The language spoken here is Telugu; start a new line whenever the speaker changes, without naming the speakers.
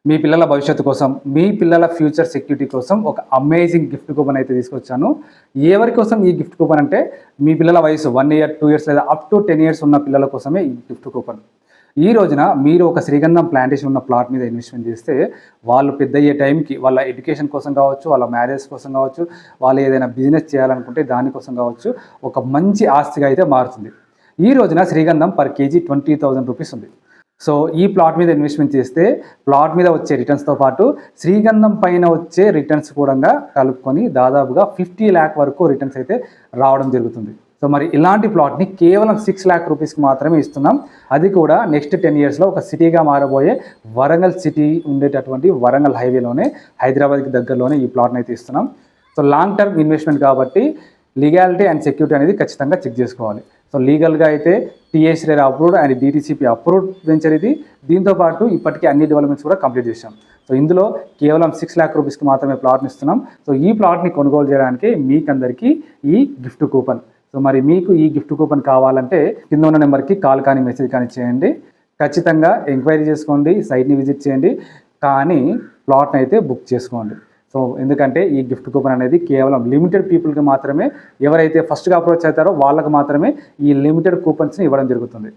మీ పిల్లల భవిష్యత్తు కోసం, మీ పిల్లల ఫ్యూచర్ సెక్యూరిటీ కోసం ఒక అమేజింగ్ గిఫ్ట్ కూపన్ అయితే తీసుకొచ్చాను. ఎవరి కోసం ఈ గిఫ్ట్ కూపన్ అంటే, మీ పిల్లల వయసు 1 ఇయర్, 2 ఇయర్స్ లేదా అప్ టు 10 ఇయర్స్ ఉన్న పిల్లల కోసమే ఈ గిఫ్ట్ కూపన్. ఈ రోజున మీరు ఒక శ్రీగంధం ప్లాంటేషన్ ఉన్న ప్లాట్ మీద ఇన్వెస్ట్‌మెంట్ చేస్తే, వాళ్ళు పెద్దయ్యే టైంకి వాళ్ళ ఎడ్యుకేషన్ కోసం కావచ్చు, వాళ్ళ మ్యారేజ్ కోసం కావచ్చు, వాళ్ళు ఏదైనా బిజినెస్ చేయాలనుకుంటే దానికోసం కావచ్చు, ఒక మంచి ఆస్తిగా అయితే మారుతుంది. ఈ రోజున శ్రీగంధం పర్ కేజీ 20,000 రూపీస్ ఉంది. సో ఈ ప్లాట్ మీద ఇన్వెస్ట్‌మెంట్ చేస్తే, ప్లాట్ మీద వచ్చే రిటర్న్స్‌తో పాటు శ్రీగంధం పైన వచ్చే రిటర్న్స్ కూడా కలుపుకొని దాదాపుగా 50 లాక్ వరకు రిటర్న్స్ అయితే రావడం జరుగుతుంది. సో మరి ఇలాంటి ప్లాట్‌ని కేవలం 6 లాక్ రూపీస్‌కి మాత్రమే ఇస్తున్నాం. అది కూడా నెక్స్ట్ 10 ఇయర్స్‌లో ఒక సిటీగా మారబోయే వరంగల్ సిటీ ఉండేటటువంటి వరంగల్ హైవేలోనే, హైదరాబాద్‌కి దగ్గరలోనే ఈ ప్లాట్‌ని అయితే ఇస్తున్నాం. సో లాంగ్ టర్మ్ ఇన్వెస్ట్‌మెంట్ కాబట్టి లీగాలిటీ అండ్ సెక్యూరిటీ అనేది ఖచ్చితంగా చెక్ చేసుకోవాలి. సో లీగల్గా అయితే TSR approved and DTCP approved venture ఇది. దీంతోపాటు ఇప్పటికే అన్ని డెవలప్మెంట్స్ కూడా కంప్లీట్ చేశాం. సో ఇందులో కేవలం 6 లాక్ రూపీస్కి మాత్రమే ప్లాట్ని ఇస్తున్నాం. సో ఈ ప్లాట్ని కొనుగోలు చేయడానికి మీకందరికీ ఈ గిఫ్ట్ కూపన్. సో మరి మీకు ఈ గిఫ్ట్ కూపన్ కావాలంటే కింద ఉన్న నెంబర్కి కాల్ కానీ మెసేజ్ కానీ చేయండి. ఖచ్చితంగా ఎంక్వైరీ చేసుకోండి, సైట్ని విజిట్ చేయండి, కానీ ప్లాట్ని అయితే బుక్ చేసుకోండి. సో ఎందుకంటే ఈ గిఫ్ట్ కూపన్ అనేది కేవలం లిమిటెడ్ పీపుల్కి మాత్రమే, ఎవరైతే ఫస్ట్గా అప్రోచ్ అవుతారో వాళ్ళకి మాత్రమే ఈ లిమిటెడ్ కూపన్స్ని ఇవ్వడం జరుగుతుంది.